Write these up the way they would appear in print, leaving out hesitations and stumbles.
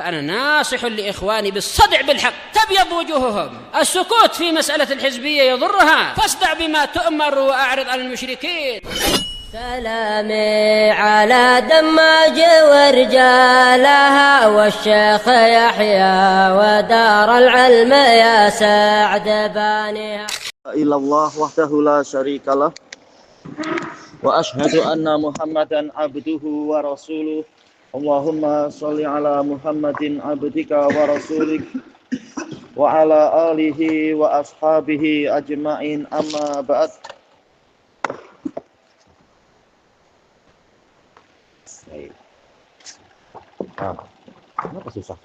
فأنا ناصح لإخواني بالصدع بالحق تبيض وجوههم. السكوت في مسألة الحزبية يضرها، فاصدع بما تؤمر وأعرض عن المشركين. سلامي على دماج ورجالها والشيخ يحيى ودار العلم يا سعد بانيها. إلا الله وحده لا شريك له وأشهد أن محمدا عبده ورسوله. اللهم صل على محمد عبدك ورسولك وعلى آله وأصحابه أجمعين. أما بعد. Kenapa susah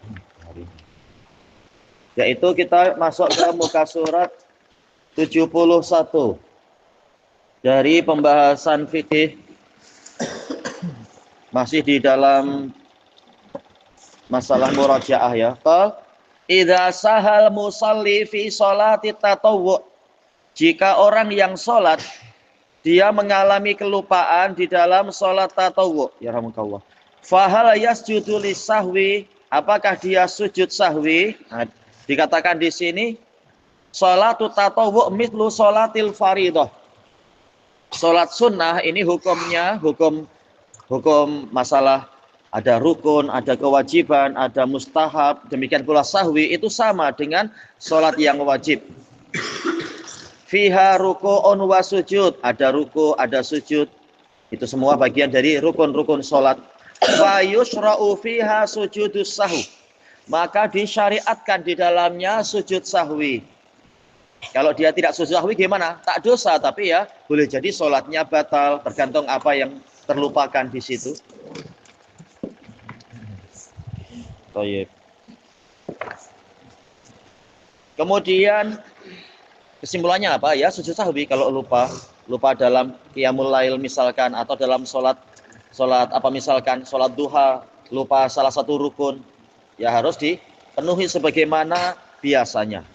hari ini? Yaitu kita masuk ke muka surat 71 dari pembahasan fikih, masih di dalam masalah murajaah ya. Idza sahal musalli fi sholati tatawwu, jika orang yang sholat dia mengalami kelupaan di dalam sholat tatawwu, ya rahmukallah, fahal yasjudu lisahwi, apakah dia sujud sahwi? Nah, dikatakan di sini sholatu tatawwu mithlu sholatil faridah. Sholat sunnah ini hukumnya hukum masalah ada rukun, ada kewajiban, ada mustahab, demikian pula sahwi itu sama dengan sholat yang wajib. Fiha ruku'un wa sujud, ada ruku, ada sujud, itu semua bagian dari rukun-rukun sholat. Fa yusra'u fiha sujudus sahwi, maka disyariatkan di dalamnya sujud sahwi. Kalau dia tidak sujud sahwi gimana? Tak dosa, tapi ya boleh jadi sholatnya batal, tergantung apa yang terlupakan di situ. Baik. Kemudian kesimpulannya apa ya? Sujud sahwi kalau lupa dalam qiyamul lail misalkan, atau dalam sholat apa misalkan sholat duha lupa salah satu rukun, ya harus dipenuhi sebagaimana biasanya.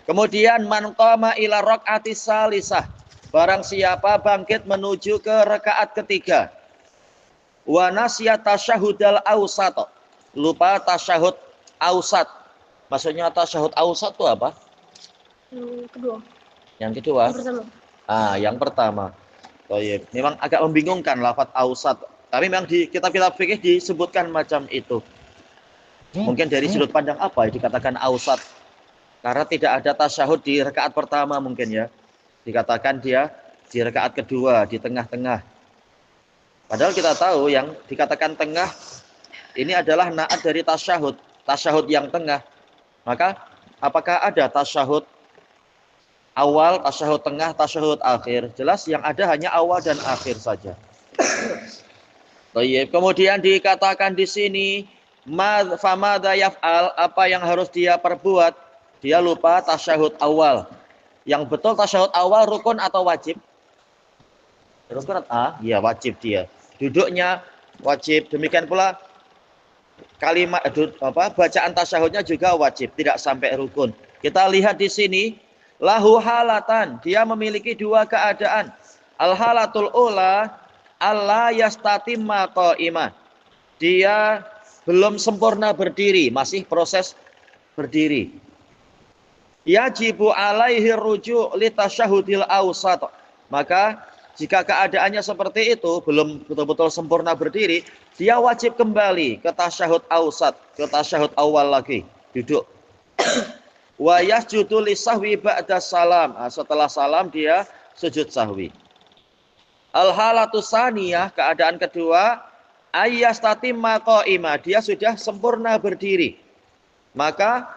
Kemudian man qama ila raq'ati salisah, barang siapa bangkit menuju ke rakaat ketiga, wa nasya tasyahudal awsat, lupa tasyahud awsat. Maksudnya tasyahud awsat itu apa? Yang kedua. Yang pertama. Baik. Memang agak membingungkan lafaz awsat, tapi memang di kitab-kitab fikih disebutkan macam itu. Mungkin dari sudut pandang apa dikatakan awsat? Karena tidak ada tasyahud di rakaat pertama mungkin ya. Dikatakan dia di rakaat kedua, di tengah-tengah. Padahal kita tahu yang dikatakan tengah ini adalah naat dari tasyahud. Tasyahud yang tengah. Maka apakah ada tasyahud awal, tasyahud tengah, tasyahud akhir? Jelas yang ada hanya awal dan akhir saja. Kemudian dikatakan di sini famadza yaf'al, apa yang harus dia perbuat? Dia lupa tasyahud awal. Yang betul tasyahud awal rukun atau wajib? Rukun ya wajib dia. Duduknya wajib. Demikian pula kalimat bacaan tasyahudnya juga wajib, tidak sampai rukun. Kita lihat di sini lahu halatan, dia memiliki dua keadaan. Al halatul ula alla yastatimma qa'imah. Dia belum sempurna berdiri, masih proses berdiri. Yajibu alaihi ruju' li tasyahudil awsat. Maka jika keadaannya seperti itu, belum betul-betul sempurna berdiri, dia wajib kembali ke tasyahud awsat, ke tasyahud awal lagi, duduk. Wa yasjudu lisahwi ba'da salam. Setelah salam dia sujud sahwi. Al halatu saniyah, keadaan kedua, ayyastatimma qa'imah, dia sudah sempurna berdiri. Maka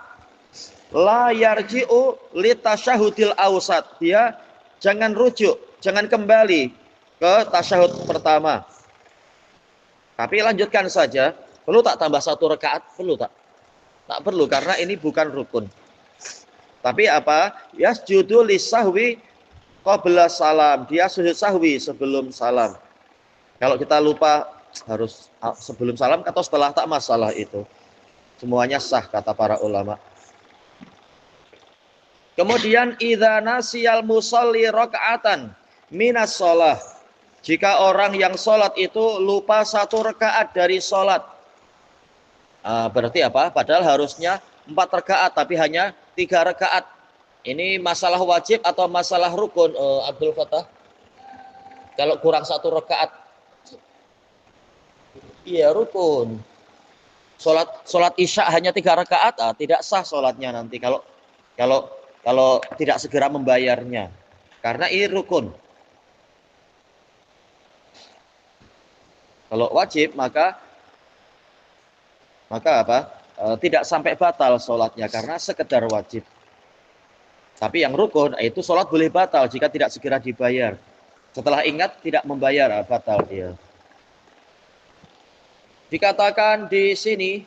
la yarji'u li tasyahudil awsat, dia jangan rujuk, jangan kembali ke tasyahud pertama. Tapi lanjutkan saja. Perlu tak tambah satu rakaat? Perlu tak? Tak perlu, karena ini bukan rukun. Tapi apa? Yasjudu lisahwi qabla salam, dia sujud sahwi sebelum salam. Kalau kita lupa harus sebelum salam atau setelah, tak masalah itu. Semuanya sah kata para ulama. Kemudian idza nasiyal musalli raka'atan minas shalah, jika orang yang sholat itu lupa satu rakaat dari sholat. Berarti apa? Padahal harusnya 4 rakaat tapi hanya 3 rakaat. Ini masalah wajib atau masalah rukun, Abdul Fattah? Kalau kurang 1 rakaat, iya rukun. Sholat isya hanya 3 rakaat, tidak sah sholatnya nanti kalau tidak segera membayarnya. Karena ini rukun. Kalau wajib maka apa? Tidak sampai batal sholatnya karena sekedar wajib. Tapi yang rukun itu sholat boleh batal jika tidak segera dibayar. Setelah ingat tidak membayar, batal dia. Dikatakan di sini,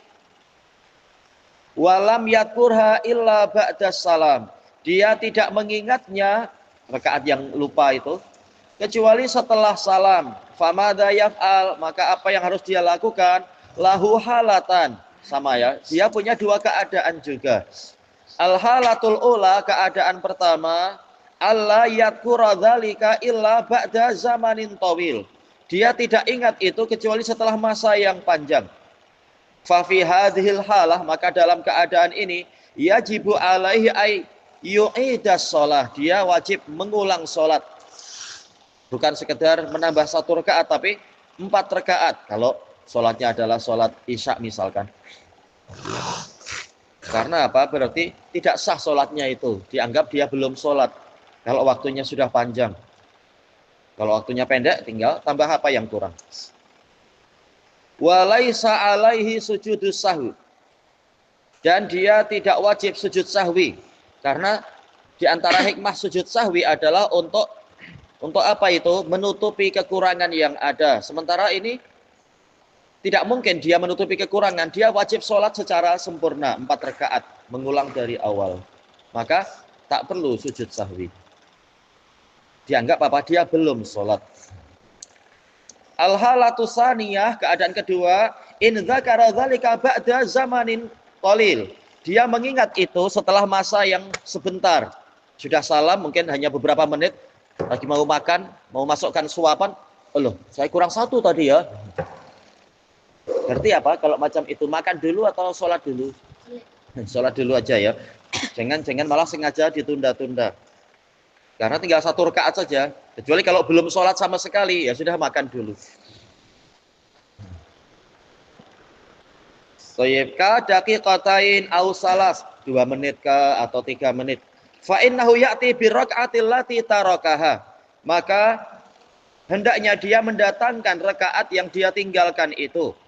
walam yadkurha illa ba'das salam. Dia tidak mengingatnya, rakaat yang lupa itu, kecuali setelah salam. Famada yaf'al, maka apa yang harus dia lakukan? Lahu halatan, sama ya. Dia punya 2 keadaan juga. Al-halatul ula, keadaan pertama, Allah yadkura dzalika illa ba'da zamanin tawil. Dia tidak ingat itu kecuali setelah masa yang panjang. Fa fi hadhil halah, maka dalam keadaan ini yajibu alaihi ay yu'idas shalah. Dia wajib mengulang salat. Bukan sekedar menambah 1 rakaat tapi 4 rakaat kalau salatnya adalah salat isya misalkan. Karena apa? Berarti tidak sah sholatnya itu. Dianggap dia belum sholat. Kalau waktunya sudah panjang. Kalau waktunya pendek, tinggal tambah apa yang kurang. Walaisa alaihi sujudus sahwi. Dan dia tidak wajib sujud sahwi. Karena di antara hikmah sujud sahwi adalah untuk apa itu? Menutupi kekurangan yang ada. Sementara ini tidak mungkin dia menutupi kekurangan. Dia wajib sholat secara sempurna. 4 rakaat. Mengulang dari awal. Maka tak perlu sujud sahwi. Dianggap apa? Dia belum sholat. Al-halatu saniyah, keadaan kedua. In dzakara dzalika ba'da zamanin qalil. Dia mengingat itu setelah masa yang sebentar. Sudah salam mungkin hanya beberapa menit. Lagi mau makan, mau masukkan suapan. Oh loh, saya kurang 1 tadi ya. Berarti apa? Kalau macam itu makan dulu atau sholat dulu? Sholat dulu aja ya. Jangan malah sengaja ditunda-tunda. Karena tinggal 1 rakaat saja. Kecuali kalau belum sholat sama sekali, ya sudah makan dulu. Thayyib ka daqiqatain aw salas, 2 menit ka atau 3 menit. Fa innahu ya'ti bi rak'atil lati tarakaha. Maka hendaknya dia mendatangkan rakaat yang dia tinggalkan itu.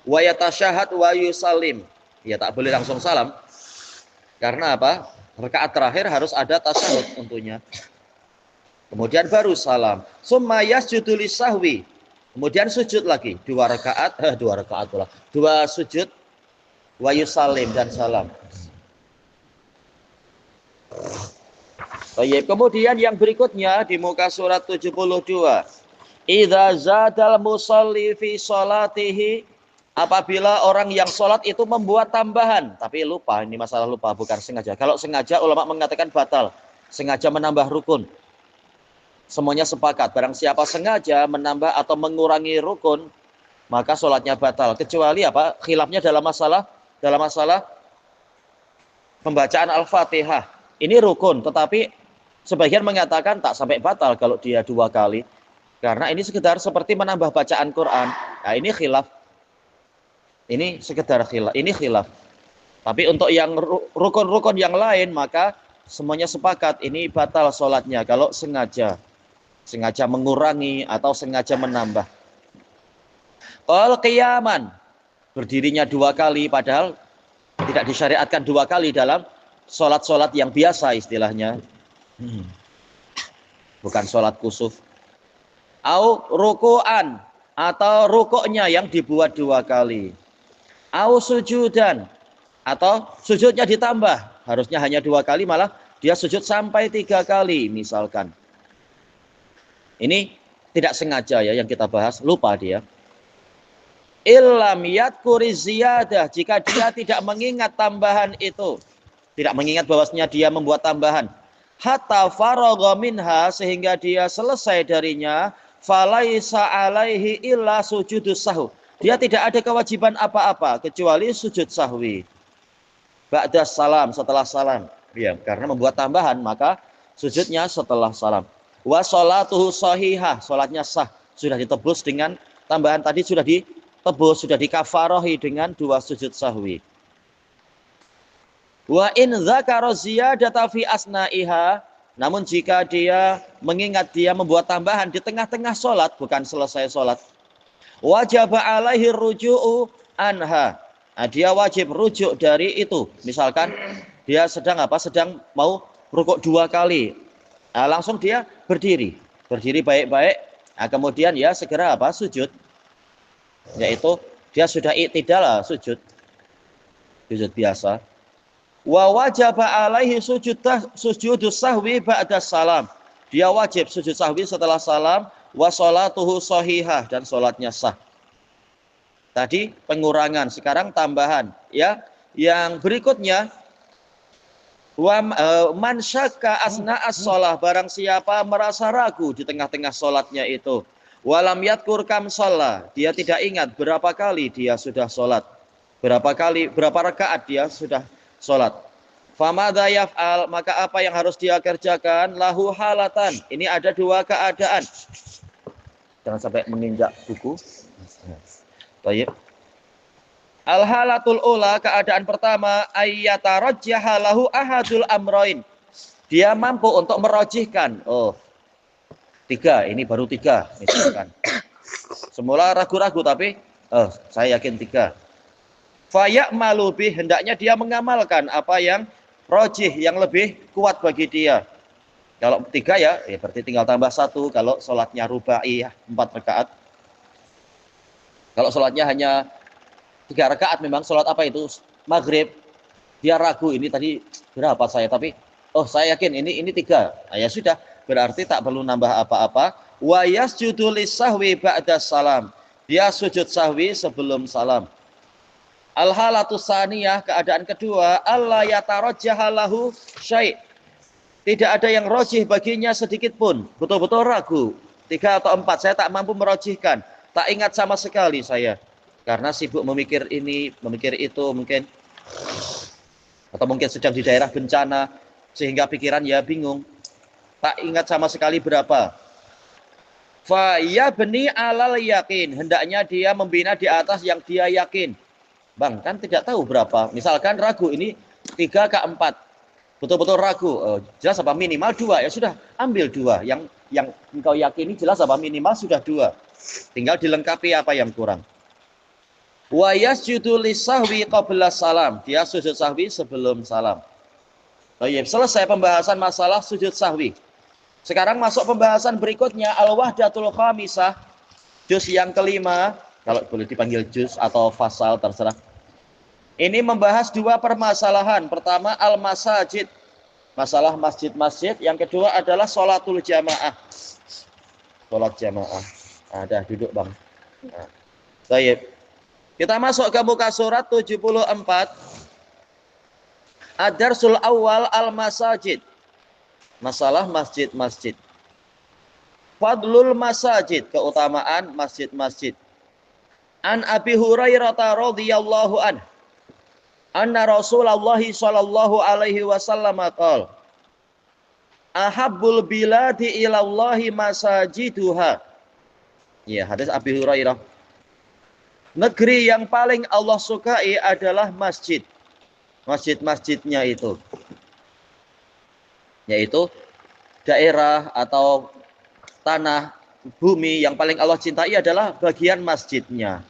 Wa yatasyahhad wa yusallim. Ya tak boleh langsung salam. Karena apa? Rakaat terakhir harus ada tasyahud tentunya. Kemudian baru salam. Summa yasjudu lisahwi. Kemudian sujud lagi 2 rakaat, 2 rakaat pula. 2 sujud wa yusallim dan salam. Baik, kemudian yang berikutnya di muka surat 72. Idza zadal musalli fi sholatihi, apabila orang yang sholat itu membuat tambahan, tapi lupa, ini masalah lupa, bukan sengaja. Kalau sengaja ulama mengatakan batal, sengaja menambah rukun. Semuanya sepakat, barang siapa sengaja menambah atau mengurangi rukun, maka sholatnya batal. Kecuali apa? Khilafnya dalam masalah pembacaan Al-Fatihah. Ini rukun, tetapi sebagian mengatakan tak sampai batal kalau dia 2 kali. Karena ini sekedar seperti menambah bacaan Quran. Nah ini khilaf. Ini sekedar khilaf. Ini khilaf. Tapi untuk yang rukun-rukun yang lain, maka semuanya sepakat ini batal sholatnya. Kalau sengaja mengurangi atau sengaja menambah. Qiyaman, berdirinya 2 kali, padahal tidak disyariatkan 2 kali dalam sholat-sholat yang biasa istilahnya. Bukan sholat kusuf. Au ruku'an, atau rukuknya yang dibuat 2 kali. Au sujudan, atau sujudnya ditambah. Harusnya hanya 2 kali, malah dia sujud sampai 3 kali misalkan. Ini tidak sengaja ya yang kita bahas, lupa dia. Illam yadkuri ziyadah, jika dia tidak mengingat tambahan itu. Tidak mengingat bahwasanya dia membuat tambahan. Hatta faragha minha, sehingga dia selesai darinya. Falaisa alaihi illa sujudus sahwi. Dia tidak ada kewajiban apa-apa kecuali sujud sahwi. Ba'da salam, setelah salam. Ya, karena membuat tambahan maka sujudnya setelah salam. Wa sholatuhu shahihah, salatnya sah, sudah ditebus dengan tambahan tadi, sudah ditebus, sudah dikafarohi dengan 2 sujud sahwi. Wa in dzakara ziyadata fi asna'iha, namun jika dia mengingat dia membuat tambahan di tengah-tengah salat, bukan selesai salat, wajib alaihi ruju'u anha. Nah, dia wajib rujuk dari itu. Misalkan dia sedang mau rukuk 2 kali. Nah, langsung dia berdiri baik-baik. Nah, kemudian ya segera sujud. Yaitu dia sudah i'tidal sujud biasa. Wa wajaba alaihi sujudus sahwi ba'da salam. Dia wajib sujud sahwi setelah salam, wa sholatuhu shahihah, dan salatnya sah. Tadi pengurangan, sekarang tambahan, ya. Yang berikutnya, wa man syakka asna'as shalah, barang siapa merasa ragu di tengah-tengah salatnya itu, walam yadkur kam shalah, dia tidak ingat berapa kali dia sudah salat, berapa rakaat dia sudah salat. Famadza yaf'al, maka apa yang harus dia kerjakan? Lahu halatan. Ini ada 2 keadaan. Jangan sampai menginjak buku. Baik. Al-halatul ula, keadaan pertama, ayyatarajjaha lahu ahadul amroin. Dia mampu untuk merojihkan. Oh, 3, ini baru 3 misalkan. Semula ragu-ragu tapi saya yakin 3. Faya'malu bih, hendaknya dia mengamalkan apa yang rojih, yang lebih kuat bagi dia. Kalau 3 ya berarti tinggal tambah 1. Kalau sholatnya rubai 4 rakaat. Kalau sholatnya hanya 3 rakaat, memang sholat apa itu? Maghrib. Dia ragu, ini tadi berapa saya, tapi saya yakin ini 3. Nah, ya sudah, berarti tak perlu nambah apa-apa. Wa yasjudu lis-sahwi ba'da salam. Dia sujud sahwi sebelum salam. Al-halatus saniyah, keadaan kedua, Allah yatarajjaha lahu syai'. Tidak ada yang rojih baginya sedikit pun. Betul-betul ragu. 3 atau 4, saya tak mampu merojihkan. Tak ingat sama sekali saya. Karena sibuk memikir ini, memikir itu mungkin. Atau mungkin sedang di daerah bencana. Sehingga pikiran ya bingung. Tak ingat sama sekali berapa. Fa yabni alal yakin. Hendaknya dia membina di atas yang dia yakin. Bang, kan tidak tahu berapa. Misalkan ragu, ini 3 ke 4. Betul-betul ragu. Jelas apa? Minimal 2. Ya sudah, ambil 2. Yang engkau yakini jelas apa? Minimal sudah 2. Tinggal dilengkapi apa yang kurang. Wa yasjudu lis-sahwi qabla salam. Dia sujud sahwi sebelum salam. Baik, selesai pembahasan masalah sujud sahwi. Sekarang masuk pembahasan berikutnya, al-wahdatul khamisah. Juz yang kelima. Kalau boleh dipanggil juz atau fasal, terserah. Ini membahas 2 permasalahan. Pertama, al-masajid. Masalah masjid-masjid. Yang kedua adalah sholatul jamaah. Sholat jamaah. Ada duduk bang. Nah. Baik. Kita masuk ke muka surat 74. Ad-darsul awal al-masajid. Masalah masjid-masjid. Fadlul masajid. Keutamaan masjid-masjid. An Abi Hurairah radhiyallahu anhu anna Rasulullah sallallahu alaihi wasallam qala ahabbul biladi ilallahi masajiduha. Ya, hadis Abi Hurairah. Negeri yang paling Allah sukai adalah masjid. Masjid-masjidnya itu. Yaitu daerah atau tanah bumi yang paling Allah cintai adalah bagian masjidnya.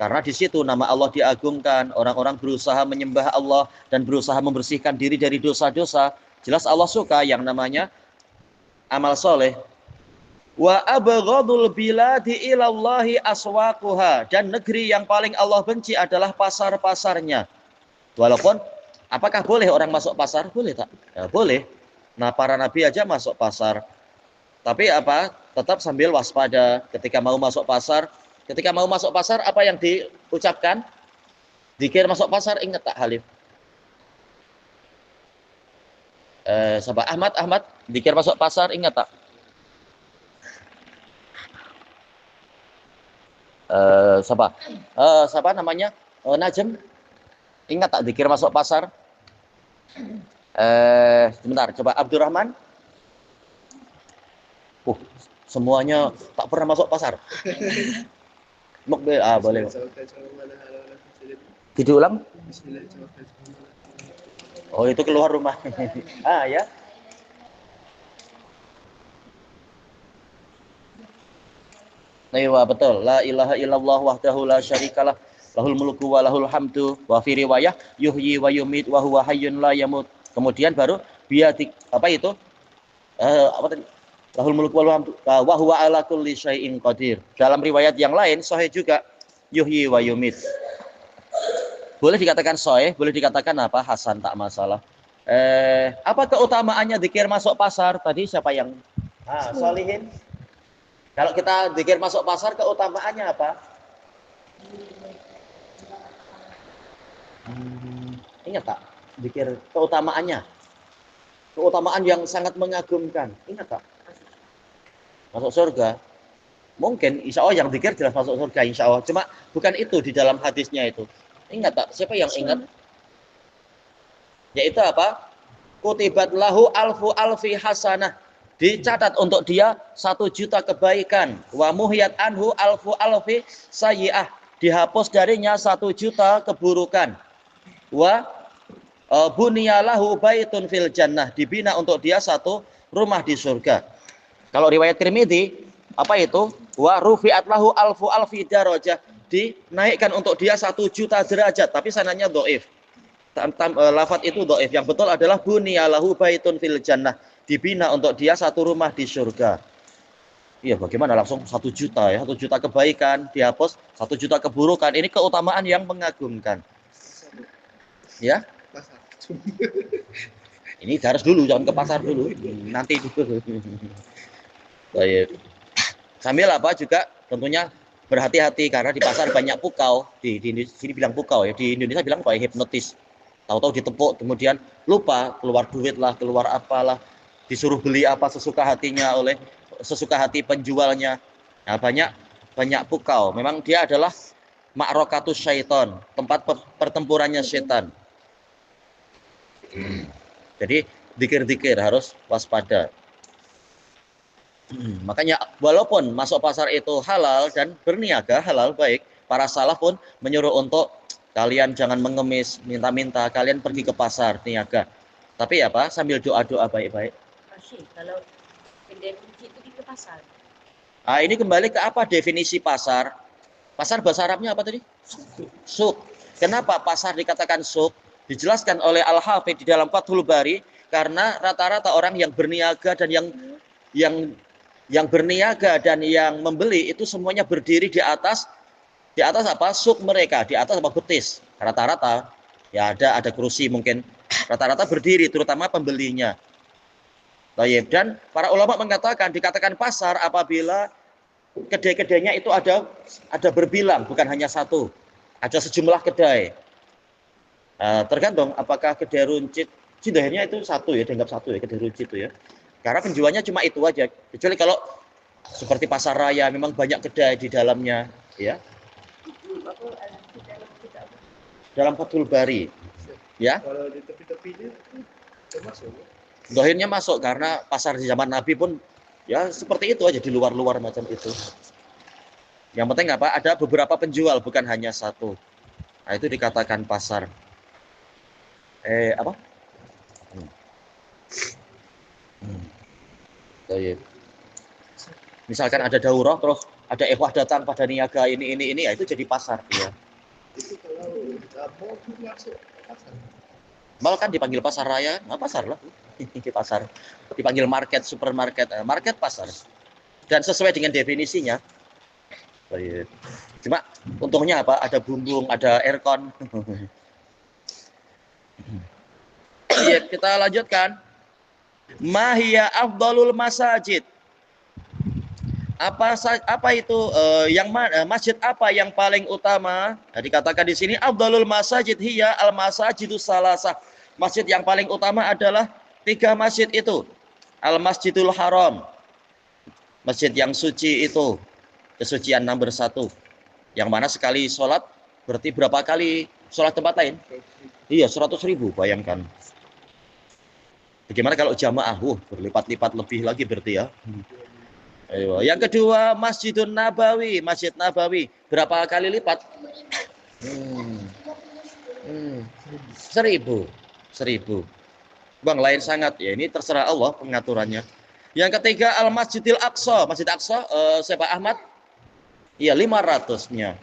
Karena di situ nama Allah diagungkan, orang-orang berusaha menyembah Allah dan berusaha membersihkan diri dari dosa-dosa. Jelas Allah suka yang namanya amal soleh. Wa abghadul biladi ilallahi aswaquha, dan negeri yang paling Allah benci adalah pasar-pasarnya. Walaupun apakah boleh orang masuk pasar? Boleh tak? Ya, boleh. Nah, para nabi aja masuk pasar. Tapi tetap sambil waspada ketika mau masuk pasar. Ketika mau masuk pasar, apa yang diucapkan? Zikir masuk pasar, ingat tak Halif? Sahabat Ahmad, zikir masuk pasar, ingat tak? Siapa? Siapa namanya? Najem. Ingat tak zikir masuk pasar? Sebentar, coba Abdurrahman. Semuanya tak pernah masuk pasar. Boleh. Diulang? Oh, itu keluar rumah. Ya. Nah, betul. La ilaha illallah wahdahu la syarikalah. Lahul mulku wa lahul hamdu. Wa fi riwayah yuhyi wa yumit wa huwa hayyun la yamut. Kemudian baru biadik apa itu? Apa tadi? Lahul mulku wa lahul hamdu wa huwa ala kulli syai'in qadir. Dalam riwayat yang lain sahih juga yuhyi wa yumit. Boleh dikatakan sahih, boleh dikatakan apa? Hasan, tak masalah. Apa keutamaannya zikir masuk pasar? Tadi siapa yang Solihin? Kalau kita zikir masuk pasar, keutamaannya apa? Ingat tak? Zikir keutamaannya. Keutamaan yang sangat mengagumkan. Ingat tak? Masuk surga. Mungkin, insya Allah yang zikir jelas masuk surga, insya Allah. Cuma bukan itu di dalam hadisnya itu. Ingat tak? Siapa yang ingat? Yaitu apa? Kutibat lahu alfu alfi hasanah. Dicatat untuk dia 1.000.000 kebaikan. Wa muhiyat anhu alfu alfi sayyi'ah. Dihapus darinya 1.000.000 keburukan. Wa bunyalahu baitun fil jannah. Dibina untuk dia satu rumah di surga. Kalau riwayat Tirmidzi, apa itu? Wa rufi'at lahu alfu alfi darajah. Dinaikkan untuk dia 1.000.000 derajat. Tapi sanadnya dhaif. Lafaz itu dhaif. Yang betul adalah bunyalahu baitun fil jannah. Dibina untuk dia satu rumah di surga. Iya, bagaimana langsung 1.000.000 ya, 1.000.000 kebaikan dihapus, 1.000.000 keburukan. Ini keutamaan yang mengagumkan. Ya. Ini harus dulu, jangan ke pasar dulu. Nanti dulu. Baik. Sambil apa juga tentunya berhati-hati karena di pasar banyak pukau. Di sini bilang pukau ya, di Indonesia bilang kayak hipnotis. Tahu-tahu ditepuk, kemudian lupa keluar duit lah, keluar apalah. Disuruh beli apa sesuka hatinya oleh sesuka hati penjualnya. Nah, banyak pukau. Memang dia adalah ma'rakatus syaiton, tempat pertempurannya setan. Jadi dikir-dikir harus waspada. Makanya walaupun masuk pasar itu halal dan berniaga halal baik, para salaf pun menyuruh untuk kalian jangan mengemis, minta-minta, kalian pergi ke pasar niaga. Tapi apa? Sambil doa-doa baik-baik. Kalau kedai kunci itu di pasar. Ini kembali ke apa definisi pasar? Pasar bahasa Arabnya apa tadi? Suk. Kenapa pasar dikatakan suk? Dijelaskan oleh Al-Hafidz di dalam Fathul Bari karena rata-rata orang yang berniaga dan yang berniaga dan yang membeli itu semuanya berdiri di atas apa? Suk mereka, di atas apa? Betis. Rata-rata ya ada kursi mungkin. Rata-rata berdiri terutama pembelinya. Dan para ulama dikatakan pasar apabila kedai-kedainya itu ada berbilang, bukan hanya satu. Ada sejumlah kedai. Tergantung apakah kedai runcit, akhirnya itu satu ya, dianggap satu ya, kedai runcit itu ya. Karena penjualnya cuma itu aja. Kecuali kalau seperti pasar raya memang banyak kedai di dalamnya, ya. Dalam Fathul Bari. Ya. Kalau di tepi-tepinya termasuk. Dohirnya masuk karena pasar di zaman Nabi pun ya seperti itu aja di luar-luar macam itu. Yang penting apa? Ada beberapa penjual bukan hanya satu. Nah, itu dikatakan pasar. Apa? Misalkan ada daurah terus ada ikhwah datang pada niaga ini ya itu jadi pasar ya. Itu kalau mau masuk pasar. Mal kan dipanggil pasar raya, nggak pasar lah. Di pasar dipanggil market, supermarket, market pasar. Dan sesuai dengan definisinya. Cuma untungnya apa? Ada bumbung, ada aircon. Ya, kita lanjutkan. Mahiya afdalul masajid. Apa itu masjid apa yang paling utama? Nah, dikatakan di sini afdalul masajid hiya al masajidus salasah. Masjid yang paling utama adalah 3 masjid itu. Al Masjidul Haram. Masjid yang suci itu. Kesucian nomor 1. Yang mana sekali sholat berarti berapa kali sholat tempat lain? Iya, 100.000, bayangkan. Bagaimana kalau jamaah? Berlipat-lipat lebih lagi berarti ya. Ayo. Yang kedua, Masjidun Nabawi. Masjid Nabawi. Berapa kali lipat? 1.000. Bang, lain sangat. Ya, ini terserah Allah pengaturannya. Yang ketiga, Al-Masjidil Aqsa. Masjid Aqsa, siapa Ahmad? Iya, 500-nya.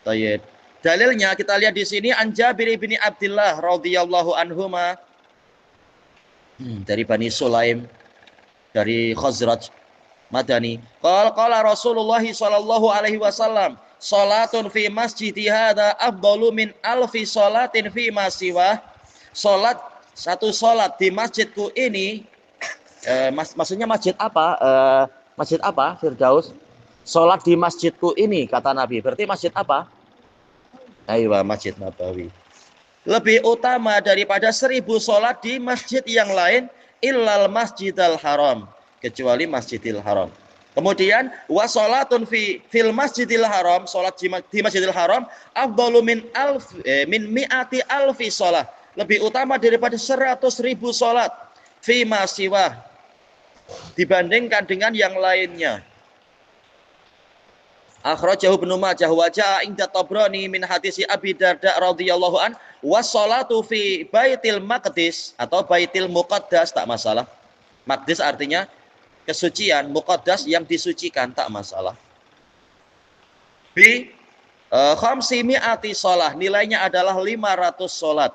Tayyib. Dalilnya kita lihat di sini an Jabir bin Abdullah radhiyallahu anhuma dari Bani Sulaim, dari Khazraj Madani. Qala Rasulullah sallallahu alaihi wasallam, salatun fi masjidi hadza afdalu min alfi salatin fi ma siwa. Satu salat di masjidku ini, maksudnya masjid apa? Masjid apa, Firdaus? Salat di masjidku ini, kata Nabi. Berarti masjid apa? Ayo, Masjid Nabawi. Lebih utama daripada 1.000 salat di masjid yang lain, illal masjidal haram, kecuali Masjidil Haram. Kemudian wa salatun fil masjidil haram, salat di Masjidil Haram afdalu min mi'ati alfi salat, lebih utama daripada 100.000 salat fi ma siwa, dibandingkan dengan yang lainnya. Akhrajahu Ibnu Majah wa jaa inda Tabrani min hadisi Abi Darda radhiyallahu an wassalatu fi Baitil Maqdis atau Baitil Muqaddas, tak masalah. Maqdis artinya kesucian, Muqaddas yang disucikan, tak masalah. Bi khamsi mi'ati shalah, nilainya adalah 500 salat.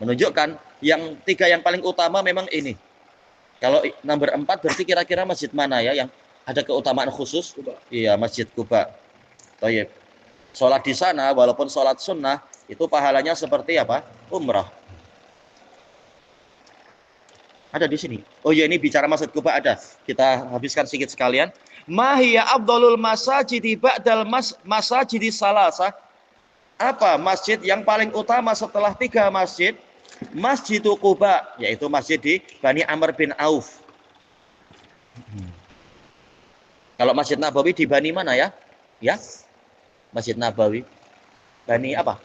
Menunjukkan yang 3 yang paling utama memang ini. Kalau nomor 4 berarti kira-kira masjid mana ya yang ada keutamaan khusus? Iya, Masjid Quba. Tayyib. Sholat di sana, walaupun sholat sunnah, itu pahalanya seperti apa? Umrah. Ada di sini. Oh ya, ini bicara Masjid Quba ada. Kita habiskan sedikit sekalian. Mahiya afdalul masajidi ba'dal masajidi salasa. Apa masjid yang paling utama setelah 3 masjid? Masjidul Quba, yaitu masjid di Bani Amr bin Auf. Kalau Masjid Nabawi di Bani mana ya? Ya? Masjid Nabawi. Bani apa?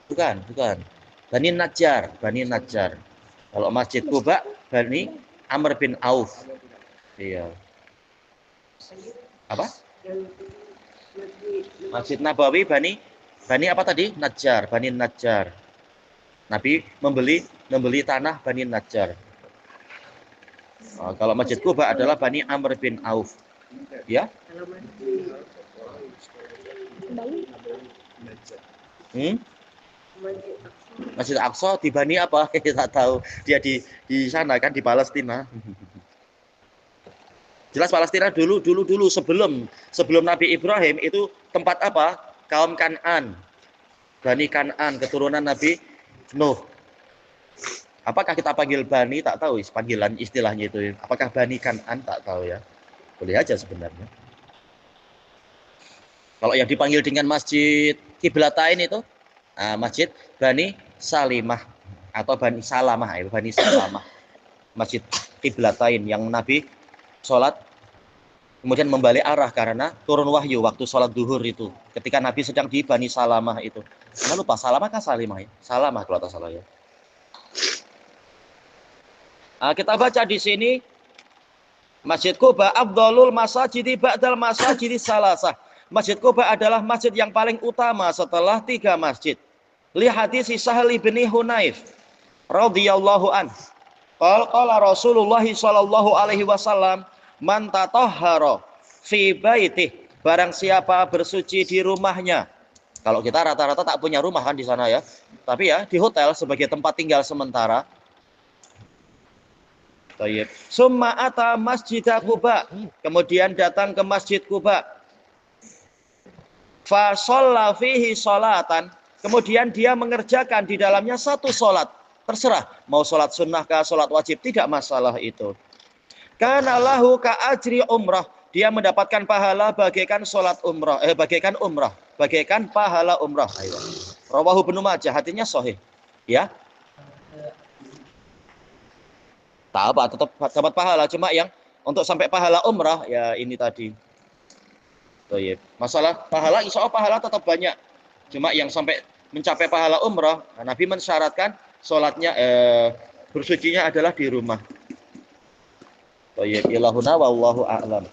Bukan. Bani Najjar. Kalau Masjid Quba, Bani Amr bin Auf. Iya. Apa? Masjid Nabawi, Bani apa tadi? Najjar. Bani Najjar. Nabi membeli tanah Bani Najjar. Kalau Masjid Quba adalah Bani Amr bin Auf. Ya? Masjid Aqsa di Bani apa? Tak tahu. Dia di sana kan, di Palestina. Jelas Palestina dulu sebelum Nabi Ibrahim itu tempat apa? Kaum Kan'an. Bani Kan'an, keturunan Nabi Nuh. Apakah kita panggil Bani? Tak tahu panggilan istilahnya itu. Apakah Bani Kan'an? Tak tahu ya. Boleh aja sebenarnya. Kalau yang dipanggil dengan Masjid Qiblatain itu, Masjid Bani Salimah atau Bani Salamah. Bani Salamah. Masjid Qiblatain yang Nabi sholat kemudian membalik arah karena turun wahyu waktu sholat duhur itu. Ketika Nabi sedang di Bani Salamah itu. Saya lupa, Salamah kah Salimah ya? Salamah kalau tak salah ya. Kita baca di sini Masjid Quba afdalul masajidi ba'dal masajidi salasah. Masjid Quba adalah masjid yang paling utama setelah 3 masjid. Li hadis Sahal bin Hunayf radhiyallahu an. Qala Rasulullah sallallahu alaihi wasallam, man tatahhara fi baitih, barang siapa bersuci di rumahnya. Kalau kita rata-rata tak punya rumah kan di sana ya. Tapi ya di hotel sebagai tempat tinggal sementara. Tayyib. Summa ata Masjid Quba, kemudian datang ke Masjid Quba. Fa shalla fihi sholatan, kemudian dia mengerjakan di dalamnya 1 sholat. Terserah mau sholat sunnah kah, sholat wajib, tidak masalah itu. Kana lahu ka ajri umrah, dia mendapatkan pahala bagaikan sholat umrah, bagaikan pahala umrah. Rawahu Ibnu Majah, hatinya sahih. Ya. Tak apa, tetap dapat pahala. Cuma yang untuk sampai pahala umrah, ya ini tadi. Toyib. Masalah pahala, insya Allah pahala tetap banyak. Cuma yang sampai mencapai pahala umrah, Nabi mensyaratkan sholatnya bersucinya adalah di rumah. Toyib. Ilahuna wallahu a'lam.